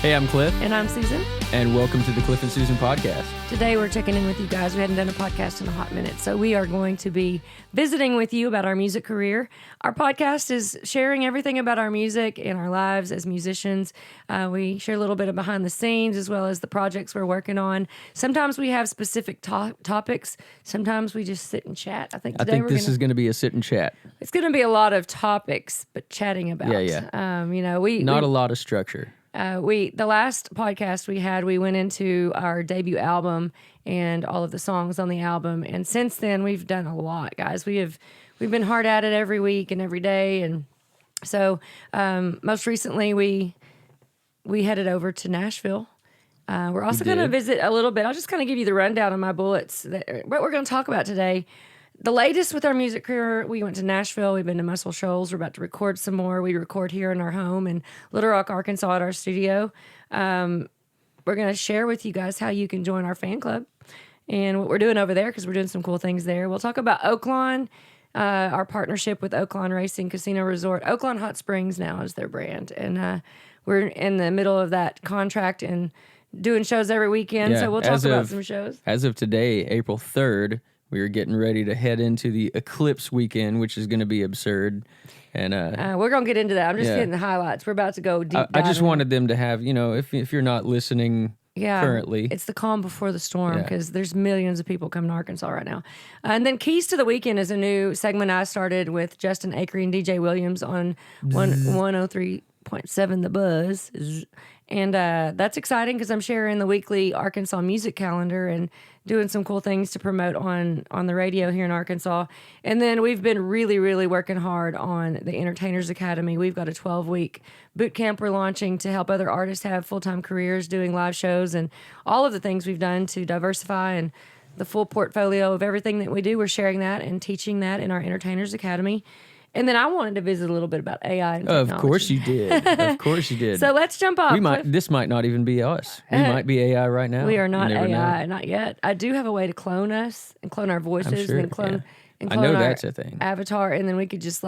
Hey, I'm Cliff. And I'm Susan. And welcome to the Cliff and Susan podcast. Today we're checking in with you guys. We hadn't done a podcast in a hot minute, so we are going to be visiting with you about our music career. Our podcast is sharing everything about our music and our lives as musicians. We share a little bit of behind the scenes as well as the projects we're working on. Sometimes we have specific topics. Sometimes we just sit and chat. I think this is going to be a sit and chat. It's going to be a lot of topics, but chatting about. Yeah. A lot of structure. The last podcast we had, we went into our debut album and all of the songs on the album. And since then, we've done a lot, guys. We've been hard at it every week and every day. And so most recently, we headed over to Nashville. We're also going to visit a little bit. I'll just kind of give you the rundown of my bullets, what we're going to talk about today. The latest with our music career, we went to Nashville. We've been to Muscle Shoals. We're about to record some more. We record here in our home in Little Rock, Arkansas at our studio. We're going to share with you guys how you can join our fan club and what we're doing over there because we're doing some cool things there. We'll talk about Oaklawn, our partnership with Oaklawn Racing Casino Resort. Oaklawn Hot Springs now is their brand. And we're in the middle of that contract and doing shows every weekend. So we'll talk about some shows. As of today, April 3rd, we are getting ready to head into the eclipse weekend, which is going to be absurd. And we're going to get into that. I'm just getting the highlights. We're about to go deep. I just wanted them to have, if you're not listening currently. It's the calm before the storm because there's millions of people coming to Arkansas right now. And then Keys to the Weekend is a new segment I started with Justin Acri and DJ Williams on 103.7 The Buzz. And that's exciting because I'm sharing the weekly Arkansas music calendar and doing some cool things to promote on the radio here in Arkansas. And then we've been really, really working hard on the Entertainers Academy. We've got a 12-week boot camp we're launching to help other artists have full-time careers doing live shows and all of the things we've done to diversify and the full portfolio of everything that we do. We're sharing that and teaching that in our Entertainers Academy. And then I wanted to visit a little bit about AI and technology. Of course you did. Of course you did. So let's jump off. This might not even be us. We might be AI right now. We are not AI, not yet. I do have a way to clone us and clone our voices and clone that's a thing. Avatar, and then we could just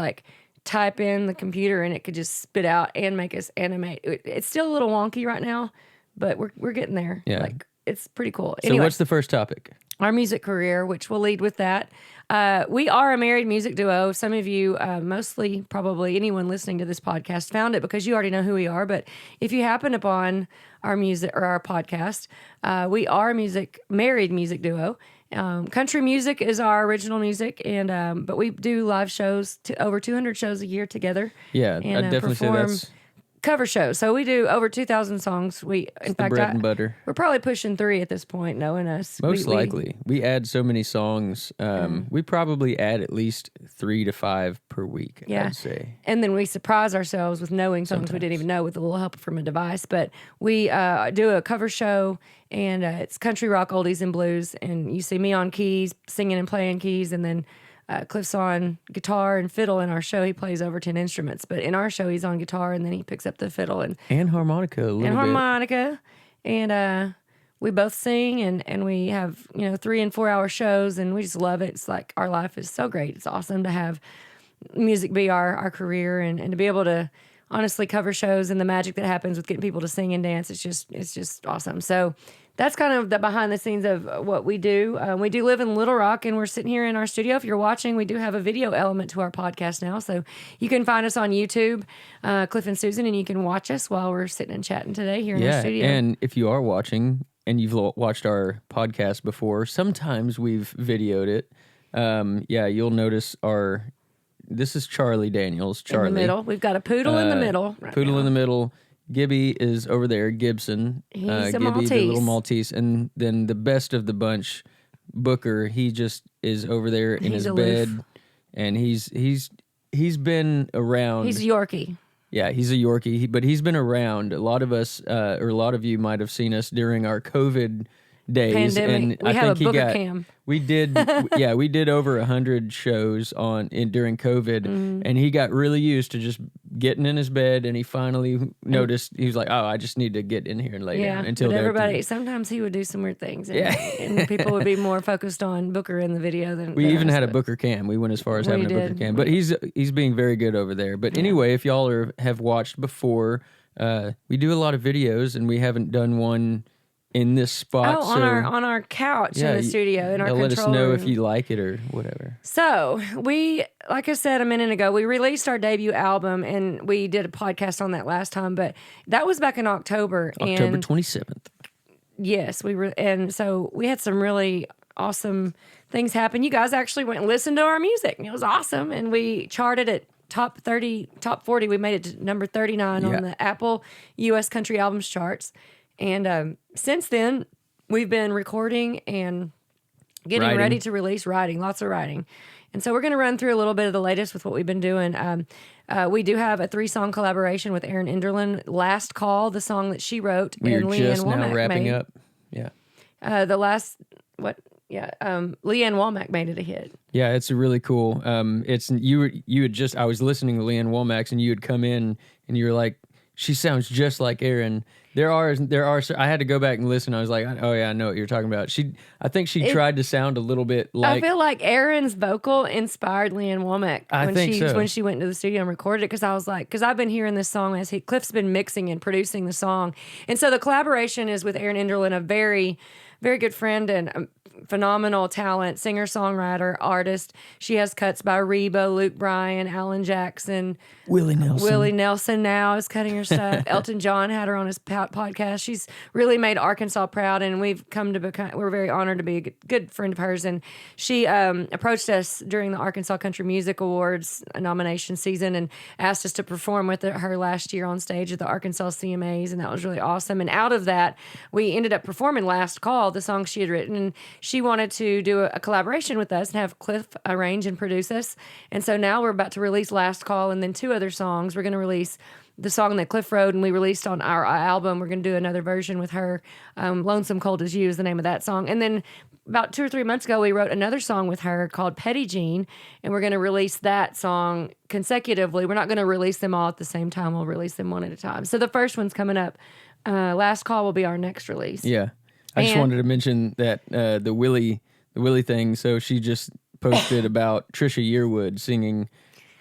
type in the computer and it could just spit out and make us animate. It's still a little wonky right now, but we're getting there. Yeah. It's pretty cool. So what's the first topic? Our music career, which we'll lead with that. We are a married music duo. Some of you, mostly probably anyone listening to this podcast, found it because you already know who we are. But if you happen upon our music or our podcast, we are a married music duo. Country music is our original music, and but we do live shows, over 200 shows a year together. Yeah, and, I'd definitely say that's cover shows. So we do over 2,000 songs. In fact, bread and butter. We're probably pushing 3 at this point, knowing us. Most likely. We add so many songs. We probably add at least 3 to 5 per week, I'd say. And then we surprise ourselves with knowing songs we didn't even know with a little help from a device. But we do a cover show, and it's country rock, oldies, and blues. And you see me on keys, singing and playing keys, and then Cliff's on guitar and fiddle. In our show, he plays over 10 instruments. But in our show, he's on guitar, and then he picks up the fiddle. And harmonica a little bit. And harmonica. And we both sing, and we have 3 and 4 hour shows, and we just love it. It's like our life is so great. It's awesome to have music be our career and to be able to honestly cover shows and the magic that happens with getting people to sing and dance. It's just awesome. So that's kind of the behind the scenes of what we do. We do live in Little Rock, and we're sitting here in our studio. If you're watching, we do have a video element to our podcast now. So you can find us on YouTube, Cliff and Susan, and you can watch us while we're sitting and chatting today here in our studio. And if you are watching and you've watched our podcast before, sometimes we've videoed it. You'll notice this is Charlie Daniels. Charlie. In the middle. We've got a poodle in the middle. In the middle. Gibby is over there, Gibson. He's a Gibby, Maltese. the little Maltese. And then the best of the bunch, Booker, he just is over there in his bed. And he's been around. He's a Yorkie. Yeah, he's a Yorkie, but he's been around. A lot of us, or a lot of you might have seen us during our COVID days, Pandemic. and We I have think a he booker got. cam. We did, yeah, we did over 100 shows during COVID, and he got really used to just getting in his bed, and he finally noticed, he was like, oh, I just need to get in here and lay down until but everybody, through. sometimes he would do some weird things, and, Yeah. and people would be more focused on Booker in the video than We even us, had a but- booker cam. We went as far as We having a booker did. cam, but he's being very good over there. But anyway, if y'all have watched before, we do a lot of videos, and we haven't done one in this spot. on our couch in the studio in our control let us know room. if you like it or whatever. So we, like I said a minute ago, we released our debut album, and we did a podcast on that last time, but that was back in October. October and 27th. yes, we were, and so we had some really awesome things happen. You guys actually went and listened to our music, and it was awesome. And we charted at top 30, top 40. We made it to number 39 on the Apple U.S. Country Albums charts. And since then, we've been recording and getting ready to release, lots of writing. And so we're going to run through a little bit of the latest with what we've been doing. We do have a 3-song collaboration with Erin Enderlin, Last Call, the song that she wrote. We are and just Leanne now Womack wrapping made. up. Yeah. Leanne Womack made it a hit. Yeah, it's really cool. It's you had just, I was listening to Leanne Womack's, and you had come in and you were like, she sounds just like Erin. There are. I had to go back and listen. I was like, oh yeah, I know what you're talking about. I think she tried to sound a little bit like. I feel like Erin's vocal inspired Leanne Womack when she went into the studio and recorded it. Because I've been hearing this song as Cliff's been mixing and producing the song, and so the collaboration is with Erin Enderlin, a very, very good friend and phenomenal talent, singer, songwriter, artist. She has cuts by Reba, Luke Bryan, Alan Jackson, Willie Nelson now is cutting her stuff. Elton John had her on his podcast. She's really made Arkansas proud, and we've come to become, we're very honored to be a good friend of hers. And she approached us during the Arkansas Country Music Awards nomination season and asked us to perform with her last year on stage at the Arkansas CMAs, and that was really awesome. And out of that, we ended up performing Last Call, the song she had written, and she wanted to do a collaboration with us and have Cliff arrange and produce us. And so now we're about to release Last Call and then 2 other songs. We're going to release the song that Cliff wrote and we released on our album. We're going to do another version with her. Lonesome Cold as You is the name of that song. And then about 2 or 3 months ago, we wrote another song with her called Petty Jean, and we're going to release that song consecutively. We're not going to release them all at the same time. We'll release them one at a time. So the first one's coming up. Last Call will be our next release. Yeah. I just wanted to mention that the Willie thing. So she just posted about Trisha Yearwood singing.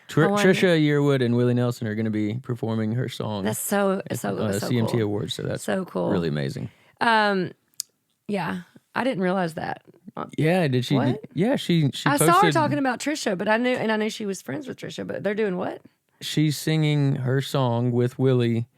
Trisha Yearwood and Willie Nelson are going to be performing her song. That's so CMT cool. Awards. So that's so cool. Really amazing. Yeah, I didn't realize that. Yeah, did she? What? Yeah, she I posted, saw her talking about Trisha, but I knew she was friends with Trisha. But they're doing what? She's singing her song with Willie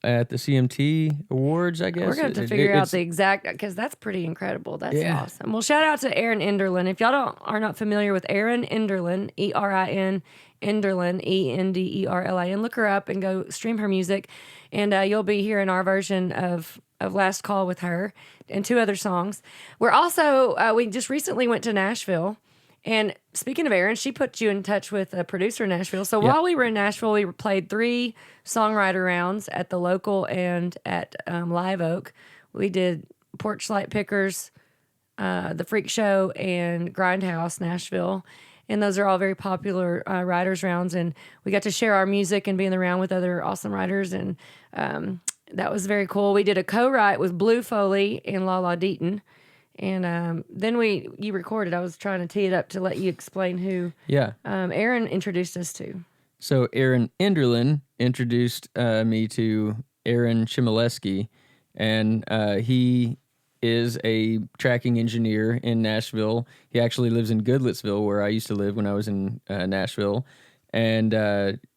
at the CMT Awards, I guess. We're going to have to figure out the exact, because that's pretty incredible. That's awesome. Well, shout out to Erin Enderlin. If y'all are not familiar with Erin Enderlin, Erin Enderlin, Enderlin, look her up and go stream her music, and you'll be hearing our version of Last Call with her and 2 other songs. We're also, we just recently went to Nashville. And speaking of Erin, she put you in touch with a producer in Nashville. So while we were in Nashville, we played 3 songwriter rounds at the local and at Live Oak. We did Porch Light Pickers, The Freak Show, and Grindhouse Nashville. And those are all very popular writers rounds. And we got to share our music and be in the round with other awesome writers. And that was very cool. We did a co-write with Blue Foley and Lala Deaton. And then you recorded. I was trying to tee it up to let you explain who Erin introduced us to. So Erin Enderlin introduced me to Aaron Chmielewski, and he is a tracking engineer in Nashville. He actually lives in Goodlettsville, where I used to live when I was in Nashville, and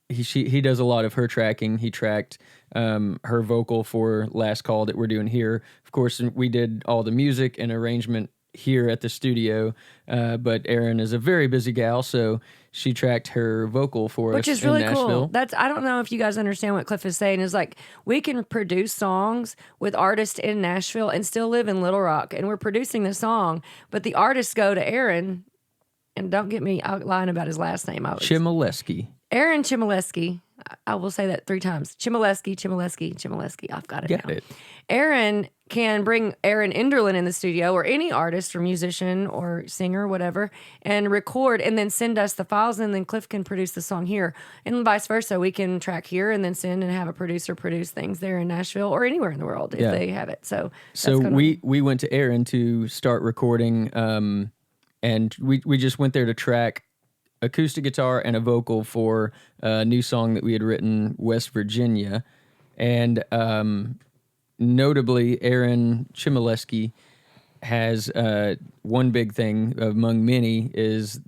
he does a lot of her tracking. He tracked her vocal for Last Call that we're doing here. Of course, we did all the music and arrangement here at the studio, but Erin is a very busy gal, so she tracked her vocal for us, which is really in Nashville. cool. I don't know if you guys understand what Cliff is saying. Is like we can produce songs with artists in Nashville and still live in Little Rock, and we're producing the song, but the artists go to Erin, and don't get me out lying about his last name. Chmielewski. Aaron Chmielewski. I will say that 3 times. Chmielewski. I've got it now. It. Aaron can bring Aaron Enderlin in the studio, or any artist or musician or singer, whatever, and record and then send us the files, and then Cliff can produce the song here, and vice versa. We can track here and then send and have a producer produce things there in Nashville or anywhere in the world if they have it. So we went to Aaron to start recording, and we just went there to track acoustic guitar and a vocal for a new song that we had written, West Virginia, and notably, Aaron Chmielewski has one big thing among many is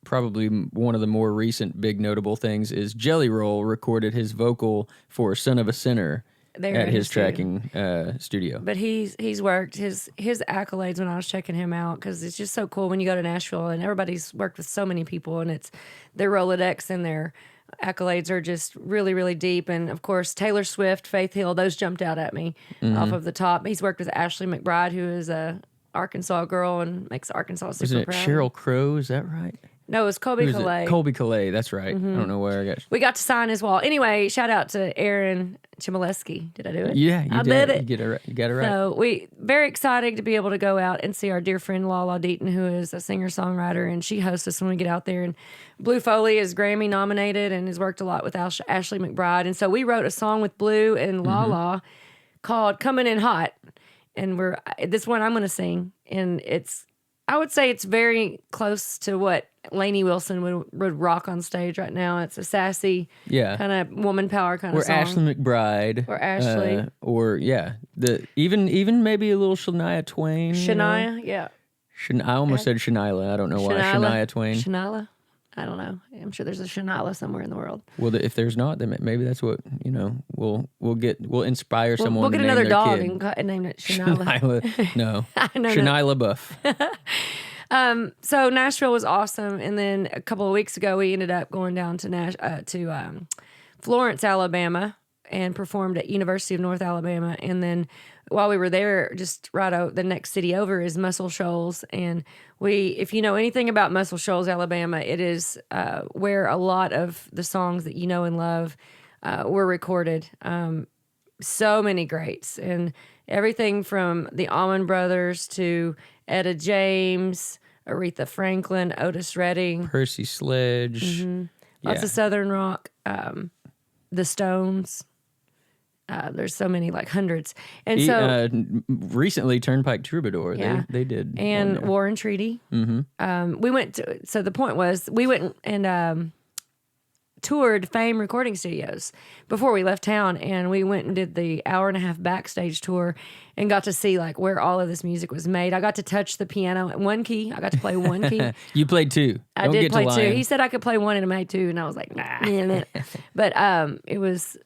probably one of the more recent big notable things is Jelly Roll recorded his vocal for Son of a Sinner at his tracking studio. But he's worked his accolades when I was checking him out, because it's just so cool when you go to Nashville and everybody's worked with so many people, and it's their Rolodex and their accolades are just really, really deep. And of course, Taylor Swift, Faith Hill, those jumped out at me off of the top. He's worked with Ashley McBride, who is a Arkansas girl and makes Arkansas super proud. Isn't it Sheryl Crow? Is that right? No, it was Colby Calais. Colby Calais, that's right. I don't know where I got. We got to sign his wall. Anyway, shout out to Aaron Chmielewski. Did I do it? Yeah, I did it. You got it right. So we very excited to be able to go out and see our dear friend Lala Deaton, who is a singer-songwriter, and she hosts us when we get out there. And Blue Foley is Grammy nominated and has worked a lot with Ashley McBride. And so we wrote a song with Blue and Lala called "Coming in Hot," and this one I'm going to sing, and I would say it's very close to what Lainey Wilson would rock on stage right now. It's a sassy, kind of woman power kind of song. Or Ashley McBride. Or Ashley. Even maybe a little Shania Twain. Shania, yeah. I almost said Shanila. I don't know why. Shania Twain. Shanila? I don't know. I'm sure there's a Shanila somewhere in the world. Well, if there's not, then maybe that's what, we'll inspire someone. We'll get to name another dog kid. and name it Shanila. No. Shanila Buff. So Nashville was awesome, and then a couple of weeks ago we ended up going down to Florence, Alabama, and performed at University of North Alabama. And then while we were there, just the next city over is Muscle Shoals, and if you know anything about Muscle Shoals, Alabama, it is where a lot of the songs that you know and love were recorded. So many greats, and everything from the Allman Brothers to Etta James, Aretha Franklin, Otis Redding, Percy Sledge, lots of Southern rock, the Stones. There's so many, like hundreds. And recently Turnpike Troubadour, they did. And War and Treaty. We went to, so the point was we went and toured Fame Recording Studios before we left town, and we went and did the 1.5-hour backstage tour and got to see like where all of this music was made. I got to touch the piano at one key. I got to play one key. You played two. I did play two. He said I could play one and I made two, and I was like, nah. But it was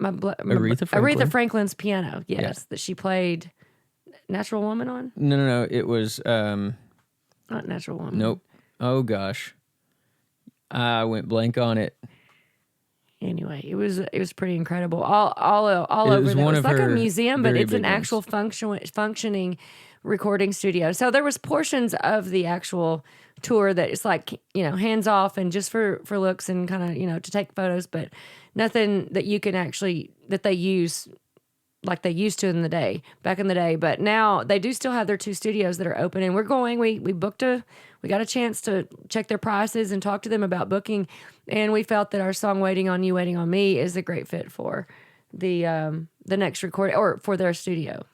Aretha Franklin's piano, that she played Natural Woman on. No, it was not Natural Woman. Nope. Oh gosh, I went blank on it. Anyway, it was pretty incredible. All over. It was like a museum, but it's an actual functioning recording studio. So there was portions of the actual tour that it's like, hands off and just for looks and kind of, to take photos, but nothing that you can actually, that they use like they used to back in the day. But now they do still have their 2 studios that are open, and we're going, we got a chance to check their prices and talk to them about booking. And we felt that our song Waiting on You, Waiting on Me is a great fit for the next recording or for their studio.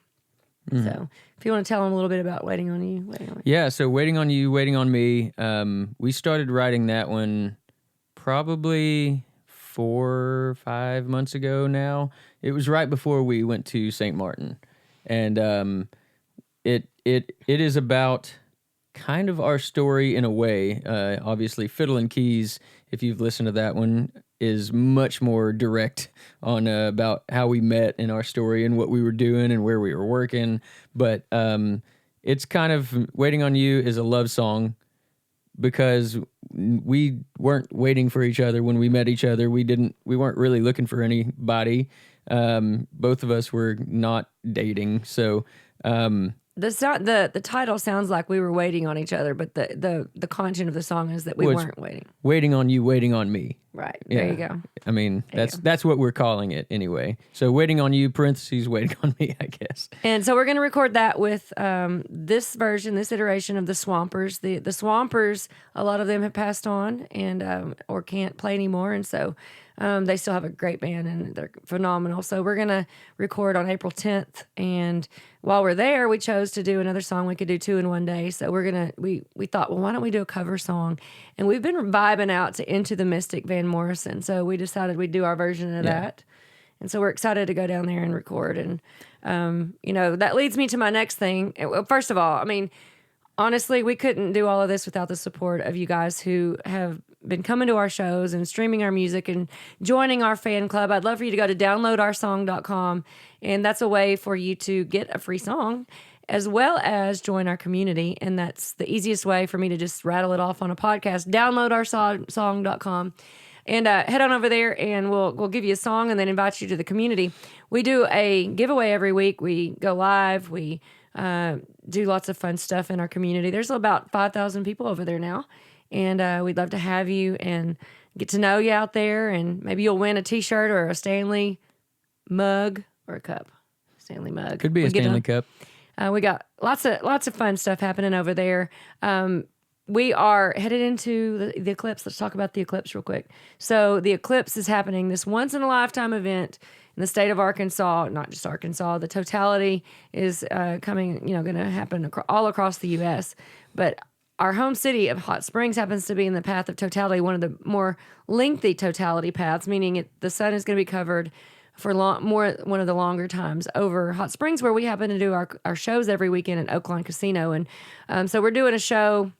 So if you want to tell them a little bit about Waiting on You, Waiting on Me. Yeah, so Waiting on You, Waiting on Me, we started writing that one probably 4 or 5 months ago now. It was right before we went to St. Martin. And it is about kind of our story in a way. Obviously, Fiddle and Keys, if you've listened to that one, is much more direct on about how we met in our story and what we were doing and where we were working. But it's kind of, Waiting on You is a love song because we weren't waiting for each other when we met each other. We weren't really looking for anybody. Both of us were not dating. So the title sounds like we were waiting on each other, but the content of the song is that we weren't waiting. Waiting on You, Waiting on Me. Right. There you go. I mean, that's what we're calling it anyway. So waiting on you, parentheses, waiting on me, I guess. And so we're going to record that with this version, this iteration of the Swampers. The Swampers, a lot of them have passed on and or can't play anymore. And so they still have a great band and they're phenomenal. So we're going to record on April 10th. And while we're there, we chose to do another song we could do 2 in one day. So we thought, well, why don't we do a cover song? And we've been vibing out to Into the Mystic Van Morrison. So we decided we'd do our version of that. And so we're excited to go down there and record. And, that leads me to my next thing. First of all, I mean, honestly, we couldn't do all of this without the support of you guys who have been coming to our shows and streaming our music and joining our fan club. I'd love for you to go to downloadoursong.com, and that's a way for you to get a free song as well as join our community. And that's the easiest way for me to just rattle it off on a podcast. Downloadoursong.com. And head on over there, and we'll give you a song and then invite you to the community. We do a giveaway every week. We go live. We do lots of fun stuff in our community. There's about 5,000 people over there now, and we'd love to have you and get to know you out there. And maybe you'll win a T-shirt or a Stanley mug or a cup. Stanley mug. Could be a Stanley cup. We got lots of fun stuff happening over there. We are headed into the eclipse. Let's talk about the eclipse real quick. So the eclipse is happening, this once-in-a-lifetime event in the state of Arkansas, not just Arkansas. The totality is coming, going to happen all across the U.S. But our home city of Hot Springs happens to be in the path of totality, one of the more lengthy totality paths, meaning the sun is going to be covered for one of the longer times over Hot Springs, where we happen to do our shows every weekend at Oaklawn Casino. And so we're doing a show.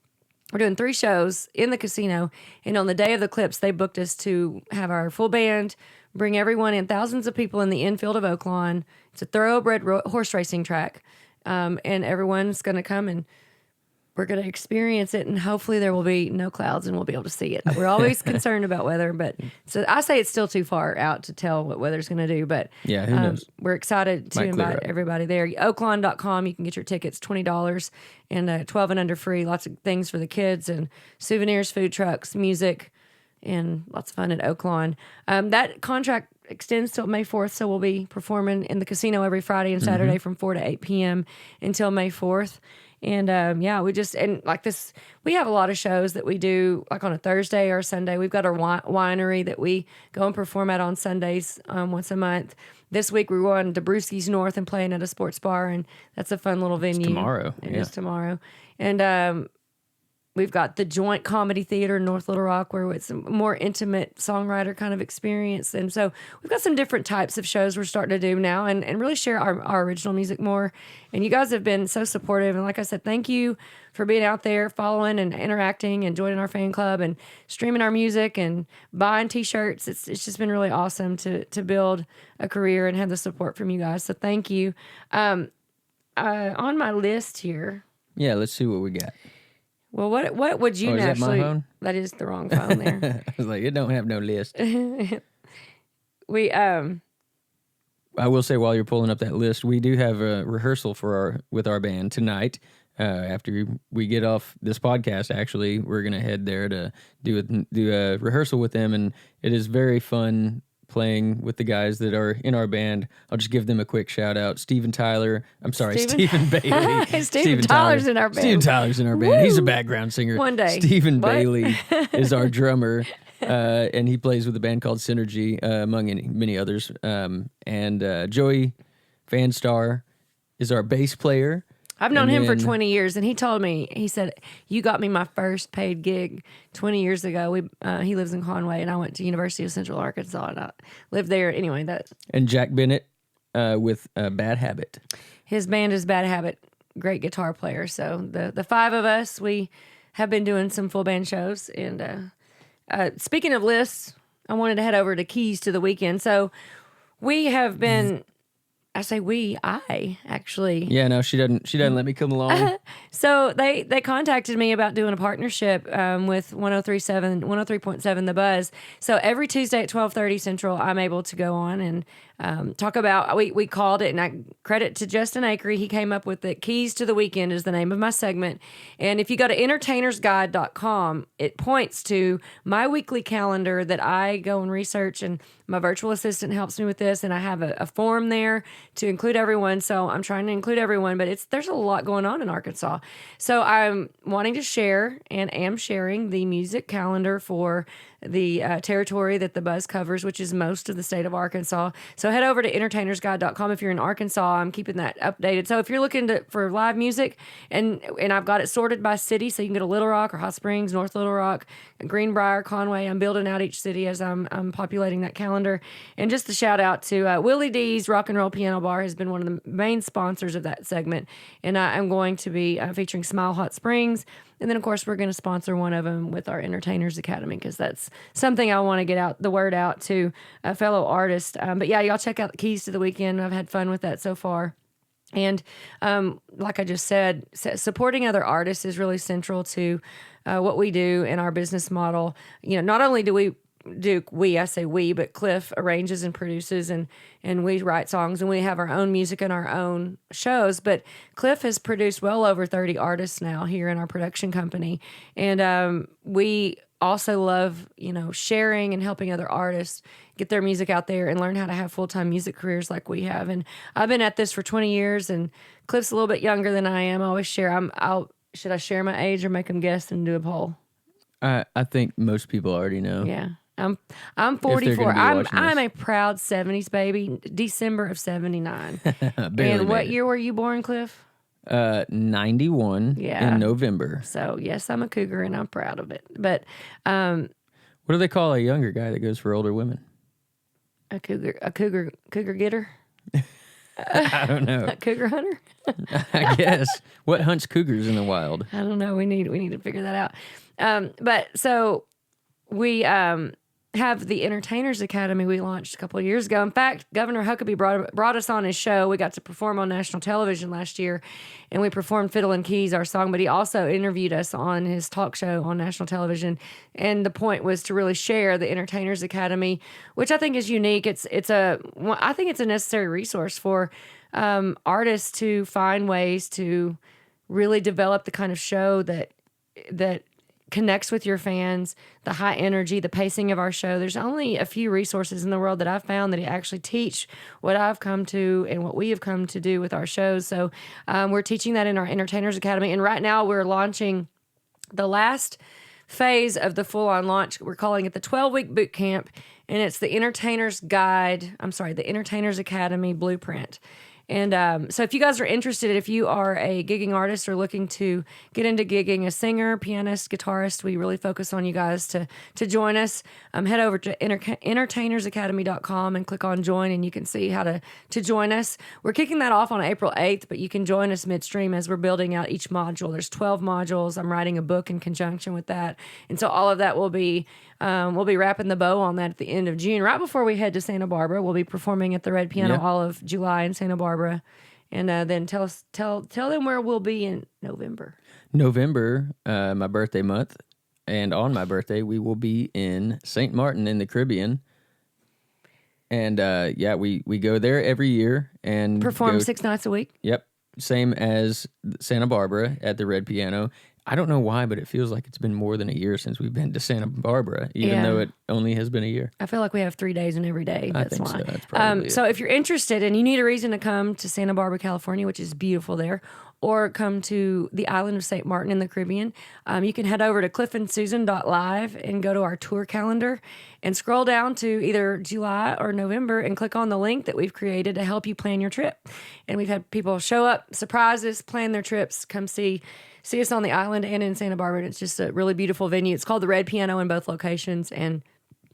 We're doing 3 shows in the casino, and on the day of the eclipse, they booked us to have our full band, bring everyone in, thousands of people in the infield of Oaklawn. It's a thoroughbred horse racing track, and everyone's going to come, and we're going to experience it, and hopefully there will be no clouds, and we'll be able to see it. We're always concerned about weather, but so I say it's still too far out to tell what weather's going to do, but yeah, who knows? We're excited to invite everybody there. Oaklawn.com, you can get your tickets, $20, and 12 and under free. Lots of things for the kids and souvenirs, food trucks, music, and lots of fun at Oaklawn. That contract extends till May 4th, so we'll be performing in the casino every Friday and Saturday from 4 to 8 p.m. until May 4th. And we have a lot of shows that we do like on a Thursday or a Sunday. We've got our winery that we go and perform at on Sundays once a month. This week we're going to Brewski's North and playing at a sports bar, and that's a fun little venue. It's tomorrow. It is tomorrow. And we've got the Joint Comedy Theater in North Little Rock, where it's a more intimate songwriter kind of experience. And so we've got some different types of shows we're starting to do now and really share our original music more. And you guys have been so supportive. And like I said, thank you for being out there, following and interacting and joining our fan club and streaming our music and buying T-shirts. It's just been really awesome to build a career and have the support from you guys. So thank you. On my list here. Yeah, let's see what we got. Well, what would you naturally? Is that my phone? That is the wrong phone there. I was like, it don't have no list. I will say while you're pulling up that list, we do have a rehearsal with our band tonight. After we get off this podcast, actually, we're gonna head there to do a rehearsal with them, and it is very fun playing with the guys that are in our band. I'll just give them a quick shout out. Stephen Bailey. Stephen Tyler's in our band. Stephen Tyler's in our band. Woo! He's a background singer. One day. Stephen Bailey is our drummer, and he plays with a band called Synergy, among many others. And Joey Fanstar is our bass player. I've known him for 20 years, and he said, you got me my first paid gig 20 years ago. He lives in Conway, and I went to University of Central Arkansas, and I lived there. Anyway, And Jack Bennett with Bad Habit. His band is Bad Habit, great guitar player. So the 5 of us, we have been doing some full band shows. And speaking of lists, I wanted to head over to Keys to the Weekend. So we have been I say we, I actually. Yeah, no, she doesn't let me come along. So they contacted me about doing a partnership with 103.7 The Buzz. So every Tuesday at 12:30 Central, I'm able to go on and talk about, we called it, and I credit to Justin Acri. He came up with it. Keys to the Weekend is the name of my segment. And if you go to entertainersguide.com, it points to my weekly calendar that I go and research, and my virtual assistant helps me with this, and I have a form there to include everyone. So I'm trying to include everyone, but there's a lot going on in Arkansas. So I'm wanting to share and am sharing the music calendar for the territory that the Buzz covers, which is most of the state of Arkansas. So head over to entertainersguide.com if you're in Arkansas. I'm keeping that updated. So if you're looking for live music, and I've got it sorted by city, so you can go to Little Rock or Hot Springs, North Little Rock, Greenbrier, Conway. I'm building out each city as I'm populating that calendar. And just a shout out to Willie D's Rock and Roll Piano Bar has been one of the main sponsors of that segment. And I'm going to be featuring Smile Hot Springs. And then, of course, we're going to sponsor one of them with our Entertainers Academy, because that's something I want to get the word out to fellow artists. But yeah, y'all check out the Keys to the Weekend. I've had fun with that so far. And like I just said, supporting other artists is really central to what we do in our business model. Not only do I say we, but Cliff arranges and produces, and we write songs, and we have our own music and our own shows. But Cliff has produced well over 30 artists now here in our production company. And we also love, sharing and helping other artists get their music out there and learn how to have full-time music careers like we have. And I've been at this for 20 years, and Cliff's a little bit younger than I am. I always share. Should I share my age or make them guess and do a poll? I think most people already know. Yeah. I'm 44. I'm a proud 70s baby. December of 79. And what year were you born, Cliff? 91 in November. So yes, I'm a cougar, and I'm proud of it. But what do they call a younger guy that goes for older women? A cougar getter. I don't know. A cougar hunter. I guess. What hunts cougars in the wild? I don't know. We need to figure that out. But so we have the Entertainers Academy we launched a couple of years ago. In fact, Governor Huckabee brought us on his show. We got to perform on national television last year, and we performed Fiddle and Keys, our song, but he also interviewed us on his talk show on national television. And the point was to really share the Entertainers Academy, which I think is unique. I think it's a necessary resource for artists to find ways to really develop the kind of show that connects with your fans, the high energy, the pacing of our show. There's only a few resources in the world that I've found that actually teach what I've come to and what we have come to do with our shows. So we're teaching that in our Entertainers Academy. And right now we're launching the last phase of the full-on launch. We're calling it the 12-week boot camp, and it's the Entertainers Academy Blueprint. And so if you guys are interested, if you are a gigging artist or looking to get into gigging, a singer, pianist, guitarist, we really focus on you guys to join us. Head over to entertainersacademy.com and click on join, and you can see how to join us. We're kicking that off on April 8th, but you can join us midstream as we're building out each module. There's 12 modules. I'm writing a book in conjunction with that. And so all of that will be we'll be wrapping the bow on that at the end of June. Right before we head to Santa Barbara, we'll be performing at the Red Piano all of July in Santa Barbara. And then tell them where we'll be in November. My birthday month. And on my birthday, we will be in St. Martin in the Caribbean. And we go there every year and perform 6 nights a week. Yep. Same as Santa Barbara at the Red Piano. I don't know why, but it feels like it's been more than a year since we've been to Santa Barbara, even though it only has been a year. I feel like we have 3 days in every day. That's why. So. That's probably so if you're interested and you need a reason to come to Santa Barbara, California, which is beautiful there, or come to the island of St. Martin in the Caribbean, you can head over to cliffandsusan.live and go to our tour calendar and scroll down to either July or November and click on the link that we've created to help you plan your trip. And we've had people show up, surprise us, plan their trips, come see us on the island and in Santa Barbara. And it's just a really beautiful venue. It's called the Red Piano in both locations. And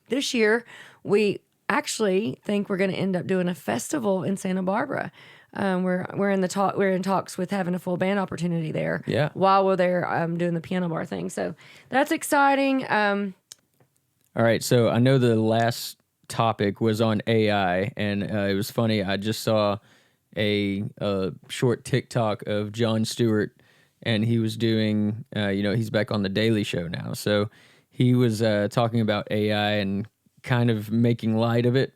this year, we actually think we're going to end up doing a festival in Santa Barbara. We're in talks with having a full band opportunity there. Yeah. While we're there, doing the piano bar thing. So that's exciting. All right. So I know the last topic was on AI, and it was funny. I just saw a short TikTok of Jon Stewart, and he was doing, he's back on the Daily Show now. So he was talking about AI and kind of making light of it,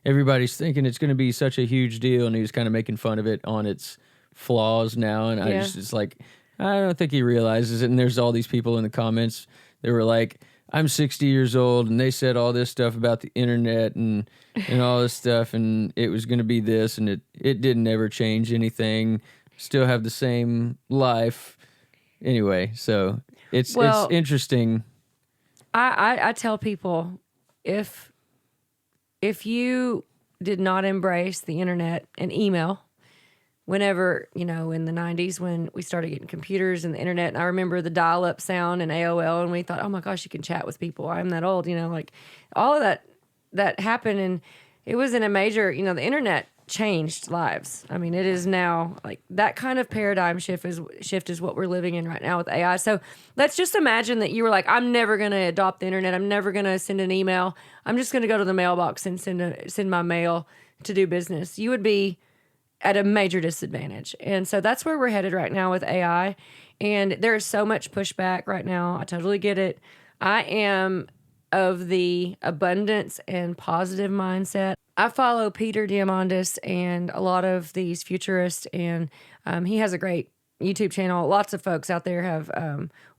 everybody's thinking it's going to be such a huge deal, and he was kind of making fun of it on its flaws now. And it's like, I don't think he realizes it. And there's all these people in the comments that were like, I'm 60 years old, and they said all this stuff about the internet and all this stuff, and it was going to be this, and it didn't ever change anything. Still have the same life. Anyway, so it's interesting. I tell people, if you did not embrace the internet and email, whenever, in the 90s when we started getting computers and the internet, and I remember the dial-up sound and AOL, and we thought, oh my gosh, you can chat with people. I'm that old, like all of that happened, and it was in a major, the internet changed lives. I mean, it is now like that kind of paradigm shift is what we're living in right now with AI. So let's just imagine that you were like, I'm never going to adopt the internet. I'm never going to send an email. I'm just going to go to the mailbox and send my mail to do business. You would be at a major disadvantage. And so that's where we're headed right now with AI. And there is so much pushback right now. I totally get it. I am of the abundance and positive mindset. I follow Peter Diamandis and a lot of these futurists, and he has a great YouTube channel. Lots of folks out there have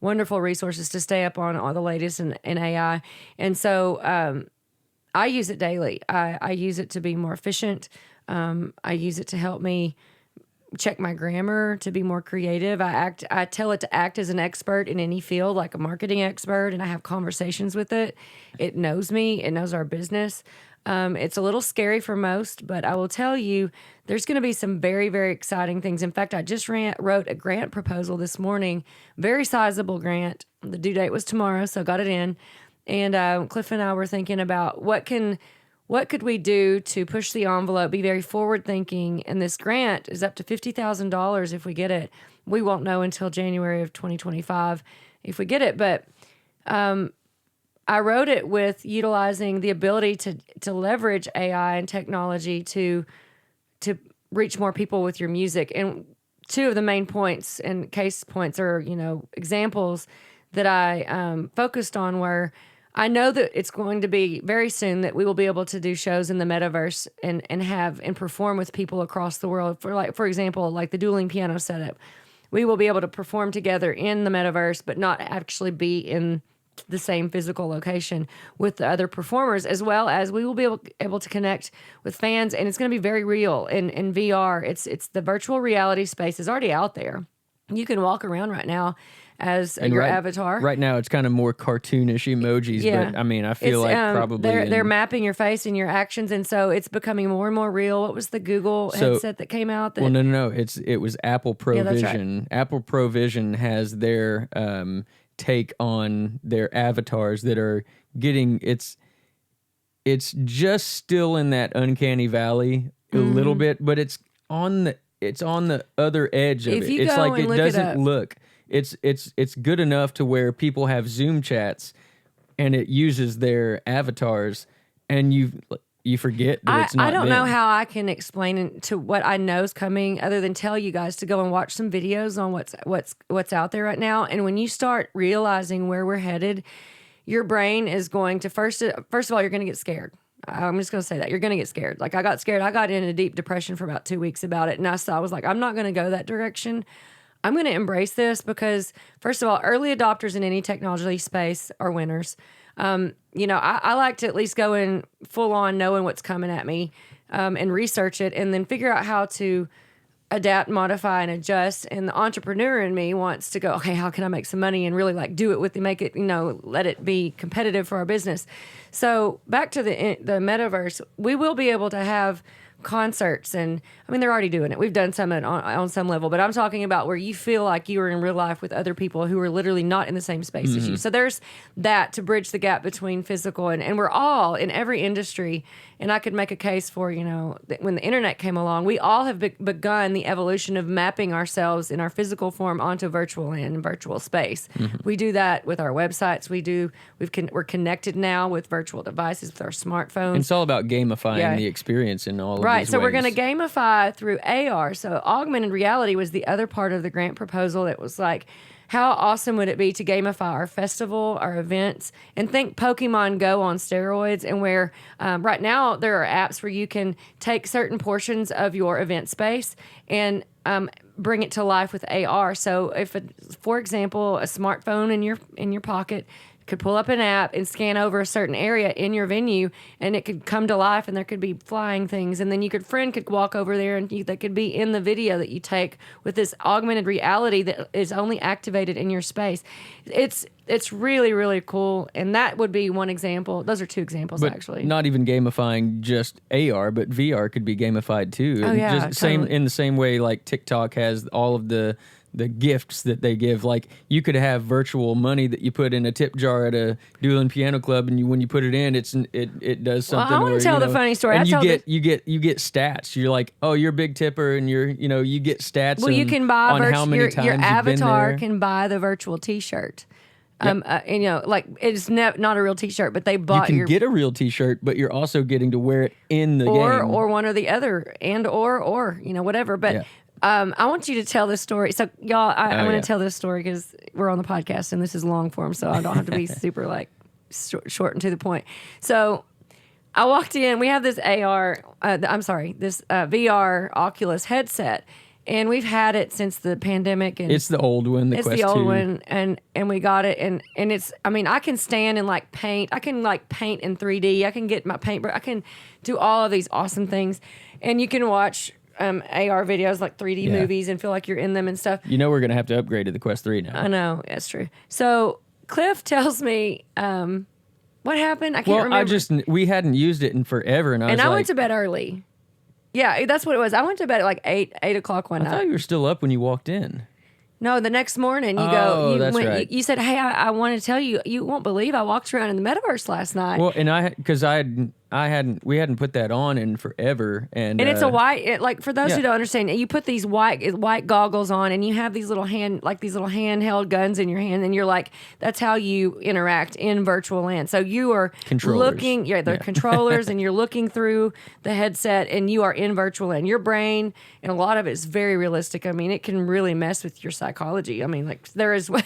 wonderful resources to stay up on all the latest in AI. And so I use it daily. I use it to be more efficient. I use it to help me check my grammar, to be more creative. I tell it to act as an expert in any field, like a marketing expert, and I have conversations with it. It knows me. It knows our business. It's a little scary for most, but I will tell you, there's going to be some very, very exciting things. In fact, I just wrote a grant proposal this morning, very sizable grant. The due date was tomorrow, so I got it in. And Cliff and I were thinking about what could we do to push the envelope, be very forward-thinking, and this grant is up to $50,000 if we get it. We won't know until January of 2025 if we get it, but I wrote it with utilizing the ability to leverage AI and technology to reach more people with your music. And two of the main points and case points are, examples that I focused on were, I know that it's going to be very soon that we will be able to do shows in the metaverse and perform with people across the world. For example, like the dueling piano setup. We will be able to perform together in the metaverse, but not actually be in the same physical location with the other performers, as well as we will be able to connect with fans, and it's going to be very real in VR. It's the virtual reality space is already out there. You can walk around right now as your avatar. Right now, it's kind of more cartoonish emojis, but I mean, I feel like probably they're mapping your face and your actions, and so it's becoming more and more real. What was the Google headset that came out? No. It was Apple Pro Vision. Right. Apple Pro Vision has their take on their avatars that are getting it's just still in that uncanny valley a little bit, but it's on the other edge of it. It's like it doesn't look. It's good enough to where people have Zoom chats and it uses their avatars, and you forget that it's not I don't them. know how I can explain to what I know is coming other than tell you guys to go and watch some videos on what's out there right now. And when you start realizing where we're headed, your brain is going to first of all, you're going to get scared. I'm just going to say that. You're going to get scared. Like I got scared. I got in a deep depression for about 2 weeks about it. And I was like, I'm not going to go that direction. I'm going to embrace this because, first of all, early adopters in any technology space are winners. I like to at least go in full on knowing what's coming at me and research it and then figure out how to adapt, modify, and adjust. And the entrepreneur in me wants to go, okay, how can I make some money and really like do it make it, let it be competitive for our business. So back to the metaverse, we will be able to have concerts, and I mean they're already doing it. We've done some on some level, but I'm talking about where you feel like you are in real life with other people who are literally not in the same space as you. So there's that to bridge the gap between physical and we're all in every industry. And I could make a case for, when the internet came along, we all have begun the evolution of mapping ourselves in our physical form onto virtual and virtual space. We do that with our websites. We're connected now with virtual devices, with our smartphones. And it's all about gamifying the experience and all of Right. these So we're ways. going to gamify through AR. So augmented reality was the other part of the grant proposal. It was like, how awesome would it be to gamify our festival, our events, and think Pokemon Go on steroids, and where right now there are apps where you can take certain portions of your event space and bring it to life with AR. So if, for example, a smartphone in your pocket could pull up an app and scan over a certain area in your venue, and it could come to life, and there could be flying things, and then friend could walk over there, and that could be in the video that you take with this augmented reality that is only activated in your space. It's really, really cool, and that would be one example. Those are two examples, but actually. not even gamifying just AR, but VR could be gamified too. Oh, And yeah, just totally. in the same way like TikTok has all of the gifts that they give. Like you could have virtual money that you put in a tip jar at a dueling piano club, and when you put it in, it does something. I wanna tell the funny story. And I you get stats. You're like, oh, you're a big tipper, and you get stats. Well, you can buy on how many times your you've been avatar there. can buy the virtual T-shirt. Yep. And like it's not a real T-shirt, but they You bought can get a real T-shirt, but you're also getting to wear it in the game. or one or the other, and or whatever. But Yeah. I want you to tell this story. So y'all, I'm going yeah. to tell this story because we're on the podcast and this is long form, so I don't have to be super like short and to the point. So I walked in. We have this VR Oculus headset, and we've had it since the pandemic. And It's the old one, the it's Quest the old 2. one, and we got it, and it's. I mean, I can stand and like paint. I can like paint in 3D. I can get my paintbrush. I can do all of these awesome things, and you can watch AR videos like 3D Yeah. movies and feel like you're in them and stuff. You know we're gonna have to upgrade to the Quest 3 now. I know, that's true. So Cliff tells me what happened. I can't remember. We hadn't used it in forever, and I was I like, went to bed early. Yeah, that's what it was. I went to bed at like 8 o'clock one I night. thought you were still up when you walked in. No, the next morning you Oh, that's right. You said, "Hey, I want to tell you. You won't believe I walked around in the metaverse last night." Well, and we hadn't put that on in forever, and And it's a white, like for those yeah. who don't understand, you put these white goggles on, and you have these little handheld guns in your hand, and you're like, that's how you interact in virtual land. So you are Controllers. looking, they're controllers, and you're looking through the headset, and you are in virtual land. Your brain, and a lot of it is very realistic. I mean, it can really mess with your psychology. I mean, like there is, well,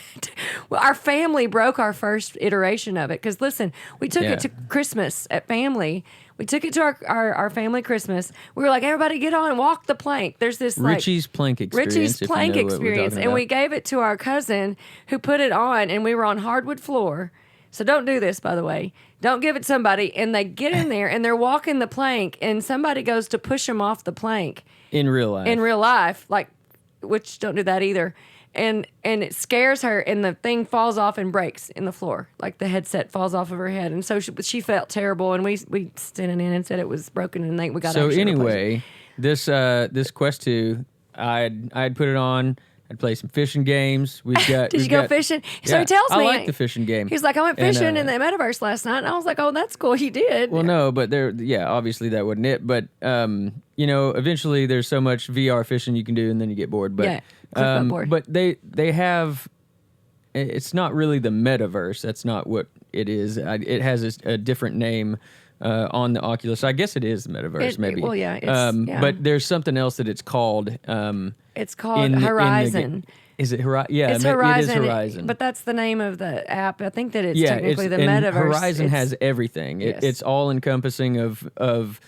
our family broke our first iteration of it because listen, we took it to Christmas at family. We took it to our family Christmas. We were like, everybody get on and walk the plank. There's this like Richie's plank experience. Richie's if you plank know what we're experience. talking And we about. gave it to our cousin who put it on, and we were on hardwood floor. So don't do this, by the way. Don't give it to somebody. And they get in there and they're walking the plank, and somebody goes to push them off the plank in real life. in real life, like, which don't do that either. And it scares her, and the thing falls off and breaks in the floor. Like the headset falls off of her head. And so she felt terrible, and we sent it in and said it was broken, and we got So to anyway, this Quest 2, I'd put it on. I'd play some fishing games. Did you go fishing? So Yeah, he tells me. I like the fishing game. He's like, I went And, fishing in the metaverse last night. And I was like, oh, that's cool. You did. Well, no, but obviously that wasn't it. But eventually there's so much VR fishing you can do, and then you get bored. But Yeah, Cliff got bored. but they have. It's not really the metaverse. That's not what it is. It has a different name on the Oculus. I guess it is the metaverse, maybe. Well, yeah, it's, yeah. But there's something else that it's called. It's called Horizon. Is it Horizon? Yeah, It's it Horizon. is Horizon. But that's the name of the app. I think that it's technically the and metaverse. Horizon has everything. Yes. It's all encompassing of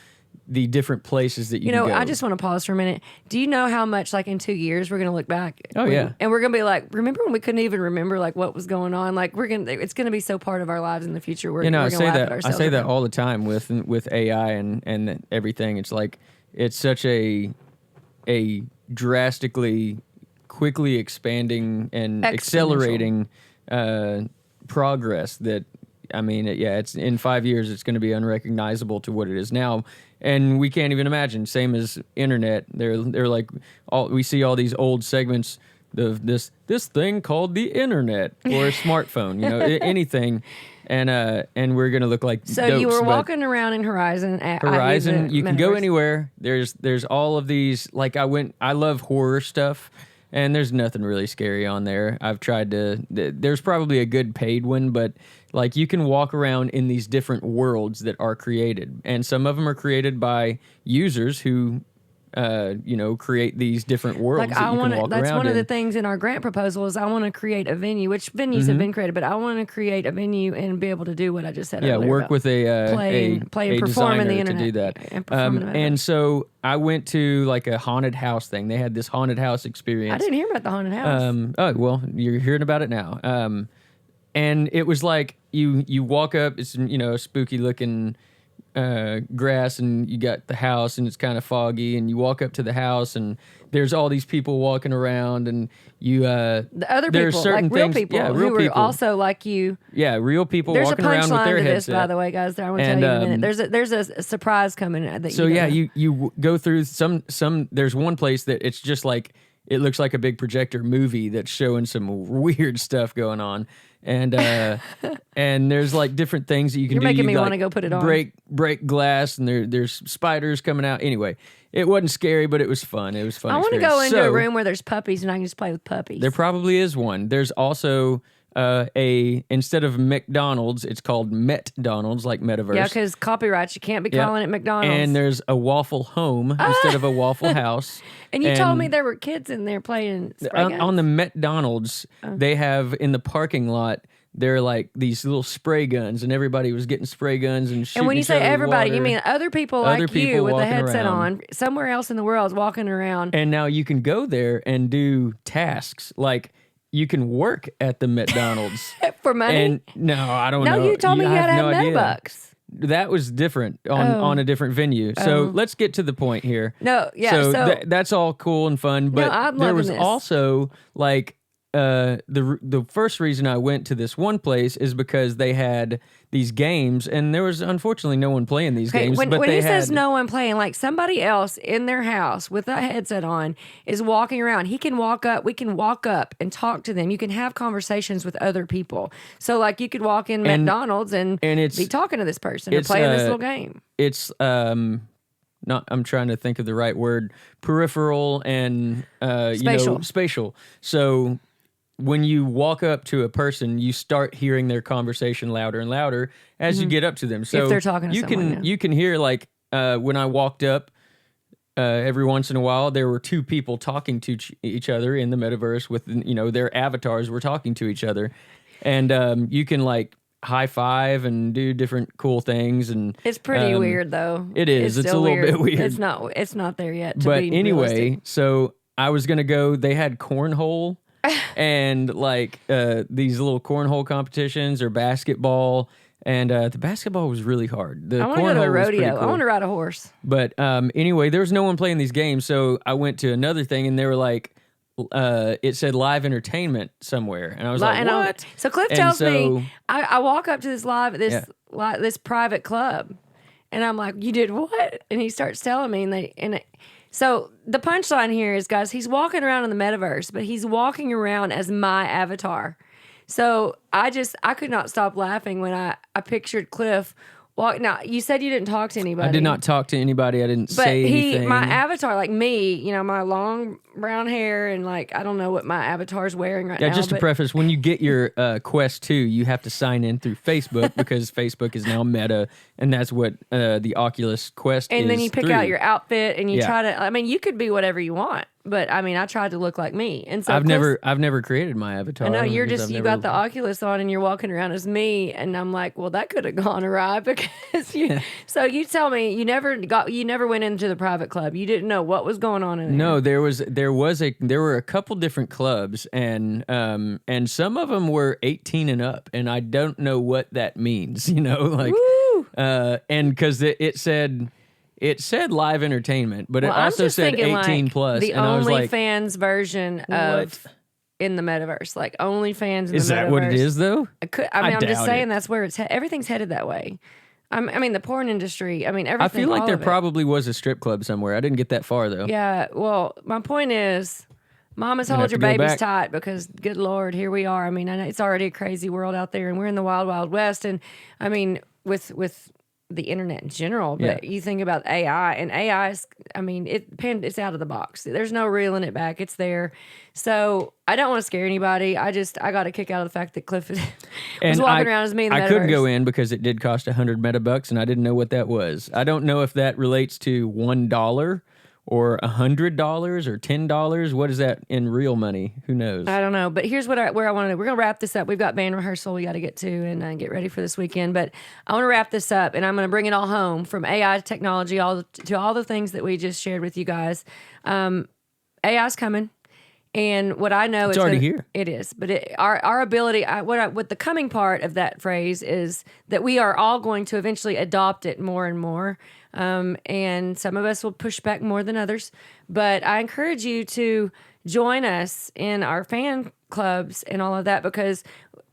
the different places that you can go. I just want to pause for a minute. Do you know how much, like in 2 years, we're going to look back? Oh, yeah. And we're going to be like, remember when we couldn't even remember like what was going on? Like it's going to be so part of our lives in the future. We're I going to laugh at I ourselves. say that all the time with AI and everything. It's like it's such a drastically quickly expanding and accelerating progress that it's in 5 years it's going to be unrecognizable to what it is now, and we can't even imagine. Same as internet. They're like we see all these old segments of this thing called the internet or a smartphone, anything. And we're gonna look like so. dopes, You were but walking around in Horizon. Horizon, you can go metaverse. anywhere. There's all of these. Like I love horror stuff. and there's nothing really scary on there. I've tried to. There's probably a good paid one, but like you can walk around in these different worlds that are created, and some of them are created by users who create these different worlds Like that you can walk that's around one of the in. things in our grant proposal is I want to create a venue, which venues have been created, but I want to create a venue and be able to do what I just said. Yeah, earlier work about with play and perform in the designer internet to do that. and perform in the And metaverse. so I went to like a haunted house thing. They had this haunted house experience. I didn't hear about the haunted house. Oh well, you're hearing about it now. And it was like you walk up. It's a spooky looking grass, and you got the house, and it's kind of foggy. And you walk up to the house, and there's all these people walking around, and you the other there's people, certain like real things, people, yeah, real who people. are also like you. Yeah, real people There's a walking around with punchline their to this, headset. by the way, guys. That I want to tell you in a minute. There's a surprise coming. That So yeah, you go through some. There's one place that it's just like it looks like a big projector movie that's showing some weird stuff going on, and and there's like different things that you can You're do. making You me like want to go put it on. break glass, and there's spiders coming out. Anyway, it wasn't scary, but it was fun. It was fun. I want to experience. go into So, a room where there's puppies and I can just play with puppies. There probably is one. There's also instead of McDonald's, it's called MetDonald's, like metaverse. Yeah, because copyrights, you can't be Yeah. calling it McDonald's. And there's a Waffle Home instead of a Waffle House. And you told me there were kids in there playing spray guns. On the McDonald's, they have in the parking lot. They're like these little spray guns, and everybody was getting spray guns and shooting. And when you each say other with everybody, you water. mean other people Other like you people with a walking headset around. on, somewhere else in the world, walking around. And now you can go there and do tasks like you can work at the McDonald's For money? And no, I don't know. No, you told me you had to have no idea. Metabucks. That was different on a different venue. So let's get to the point here. No, yeah. So that's all cool and fun, but I'm there loving was this. also like the first reason I went to this one place is because they had these games, and there was unfortunately no one playing these games. When but he they says had, no one playing, like somebody else in their house with a headset on is walking around. He can walk up. We can walk up and talk to them. You can have conversations with other people. So like you could walk in McDonald's and it's- be talking to this person or it's, playing this little game. it's not. I'm trying to think of the right word. Peripheral and Spatial. spatial. So when you walk up to a person, you start hearing their conversation louder and louder as you get up to them. So If they're talking to you someone, can you can hear like when I walked up. Every once in a while, there were two people talking to each other in the metaverse with their avatars were talking to each other, and you can like high five and do different cool things. And It's pretty weird though. It is. It's a still little bit weird. It's not there yet. But be anyway, realistic. so I was gonna go. They had cornhole and like these little cornhole competitions or basketball. And the basketball was really hard. The I want to go to a cornhole was pretty rodeo. I cool. want to ride a horse. But anyway, there was no one playing these games, so I went to another thing, and they were like, it said live entertainment somewhere, and I was like, what? So Cliff And tells so- me, I walk up to this private club, and I'm like, you did what? And he starts telling me, so the punchline here is, guys, he's walking around in the metaverse, but he's walking around as my avatar. So I could not stop laughing when I pictured Cliff walk. Now, you said you didn't talk to anybody. I did not talk to anybody. I didn't But say anything. my avatar, like me, my long brown hair and like, I don't know what my avatar's wearing right now. Yeah, just to but preface, when you get your Quest 2, you have to sign in through Facebook because Facebook is now Meta, and that's what the Oculus Quest is. And then you pick through. out your outfit and you Yeah. try to, you could be whatever you want. But I tried to look like me. And so I've never created my avatar. I know you're because just, I've you never- got the Oculus on and you're walking around as me. And I'm like, well, that could have gone awry because so you tell me you never went into the private club. You didn't know what was going on in there. No, there were a couple different clubs, and some of them were 18 and up, and I don't know what that means, like, Woo! and because it said live entertainment, but Well, it I'm also just said thinking 18 like plus, the and I was like, OnlyFans version of in the metaverse, like OnlyFans in is the that metaverse. what it is though? I'm just doubt saying it. that's where everything's headed that way. The porn industry. Everything. I feel like all there of it. probably was a strip club somewhere. I didn't get that far though. Yeah. Well, my point is, mamas, Gonna hold have your to go babies back. tight because, good Lord, here we are. I know it's already a crazy world out there, and we're in the wild, wild west. And with the internet in general, but you think about AI, and AI is, I mean, it's out of the box. There's no reeling it back. It's there. So I don't want to scare anybody. I got a kick out of the fact that Cliff was walking around as me in the metaverse. I couldn't go in because it did cost $100 and I didn't know what that was. I don't know if that relates to $1 or $100 or $10. What is that in real money? Who knows? I don't know. But here's where I want to do. We're going to wrap this up. We've got band rehearsal we got to get to and get ready for this weekend. But I want to wrap this up, and I'm going to bring it all home from AI technology to all the things that we just shared with you guys. AI's coming. And what I know it's already here. It is, but our ability. What the coming part of that phrase is that we are all going to eventually adopt it more and more. And some of us will push back more than others. But I encourage you to join us in our fan clubs and all of that, because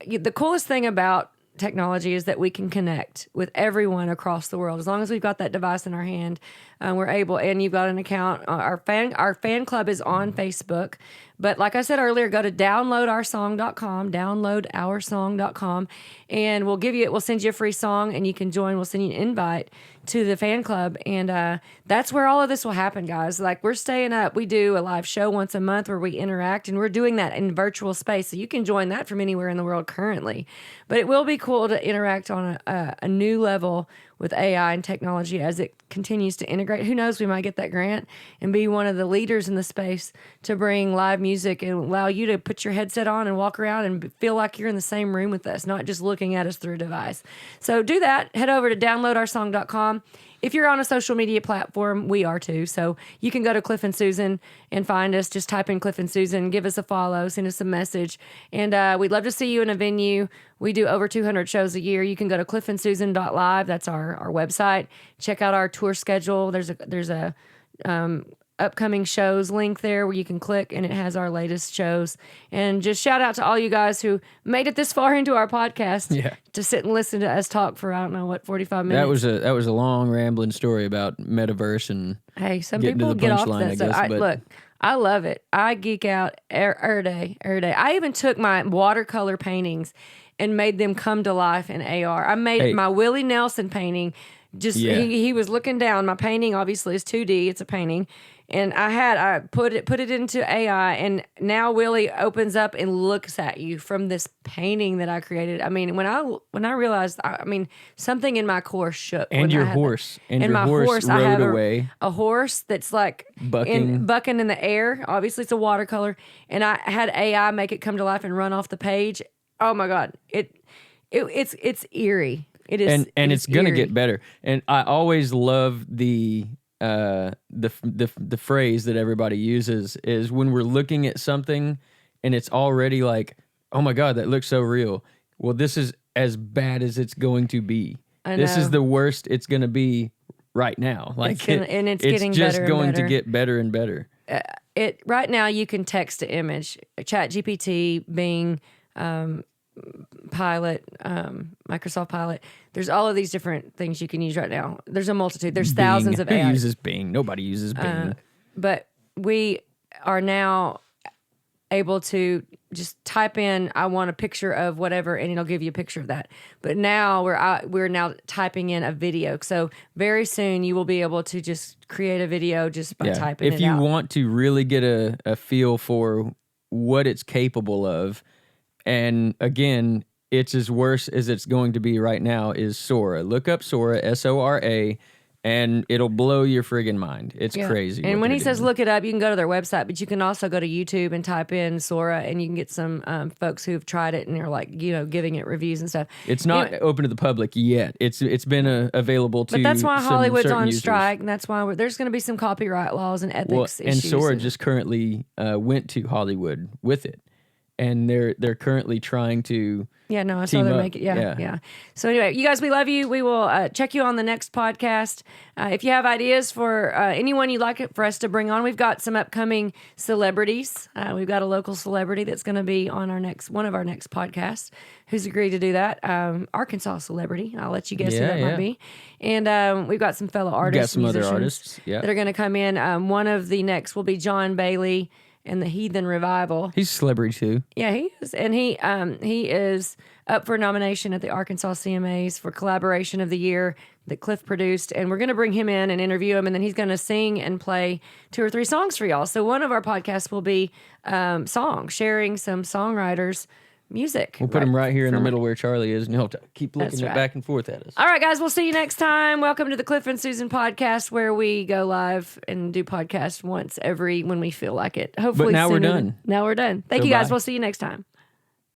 the coolest thing about technology is that we can connect with everyone across the world. As long as we've got that device in our hand, we're able, and you've got an account. Our fan club is on Facebook. But like I said earlier, go to downloadoursong.com, and we'll send you a free song and you can join. We'll send you an invite to the fan club. And that's where all of this will happen, guys. Like, we're staying up. We do a live show once a month where we interact, and we're doing that in virtual space. So you can join that from anywhere in the world currently. But it will be cool to interact on a new level with AI and technology as it continues to integrate. Who knows, we might get that grant and be one of the leaders in the space to bring live music and allow you to put your headset on and walk around and feel like you're in the same room with us, not just looking at us through a device. So do that. Head over to downloadoursong.com. If you're on a social media platform, we are too. So you can go to Cliff and Susan and find us. Just type in Cliff and Susan, give us a follow, send us a message. And we'd love to see you in a venue. We do over 200 shows a year. You can go to cliffandsusan.live. That's our website. Check out our tour schedule. There's a upcoming shows link there where you can click, and it has our latest shows. And just shout out to all you guys who made it this far into our podcast to sit and listen to us talk for, I don't know, 45 minutes. That was a long rambling story about metaverse, and hey, some people get off that stuff. Look, I love it. I geek out every day. I even took my watercolor paintings and made them come to life in AR. I made my Willie Nelson painting. He was looking down. My painting obviously is 2D. It's a painting. And I put it into AI, and now Willie opens up and looks at you from this painting that I created. I mean, when I realized, something in my core shook. And your horse, and my horse rode away. A horse that's like bucking in the air. Obviously, it's a watercolor, and I had AI make it come to life and run off the page. Oh my God, it's eerie. It is, and it's gonna get better. And I always love the phrase that everybody uses is when we're looking at something and it's already like, oh my God, that looks so real. Well, this is as bad as it's going to be. This is the worst it's going to be right now. Like, it's getting just better going and better. to get better and better. Right now you can text to image, ChatGPT, Bing, Pilot, Microsoft Pilot. There's all of these different things you can use right now. There's a multitude. There's thousands of AI. Who uses Bing? Nobody uses Bing. But we are now able to just type in, I want a picture of whatever, and it'll give you a picture of that. But now we're now typing in a video. So very soon you will be able to just create a video just by typing it out. If you want to really get a feel for what it's capable of, and again, it's as worse as it's going to be right now, is Sora. Look up Sora, Sora, and it'll blow your friggin' mind. It's crazy. And when he says look it up, you can go to their website, but you can also go to YouTube and type in Sora, and you can get some folks who've tried it and they're like, giving it reviews and stuff. It's not open to the public yet. It's been available to. But that's why Hollywood's on users. Strike, and that's why there's going to be some copyright laws and ethics issues. And Sora just currently went to Hollywood with it. And they're currently trying to I saw them make it. Yeah. So anyway, you guys, we love you. We will check you on the next podcast. If you have ideas for anyone you'd like for us to bring on, we've got some upcoming celebrities. We've got a local celebrity that's going to be on one of our next podcasts who's agreed to do that. Arkansas celebrity. I'll let you guess who that might be. And we've got some fellow artists, some other artists that are going to come in. One of the next will be John Bailey and the Heathen Revival. He's a celebrity too. Yeah, he is. And he is up for nomination at the Arkansas CMAs for Collaboration of the Year, that Cliff produced, and we're going to bring him in and interview him, and then he's going to sing and play 2 or 3 songs for y'all. So one of our podcasts will be songs, sharing some songwriters' music. We'll put him right here in the middle where Charlie is, and he'll keep looking back and forth at us. All right, guys, we'll see you next time. Welcome to the Cliff and Susan podcast, where we go live and do podcasts once when we feel like it. Hopefully, but now sooner. we're done. Now we're done. Thank you, guys. We'll see you next time.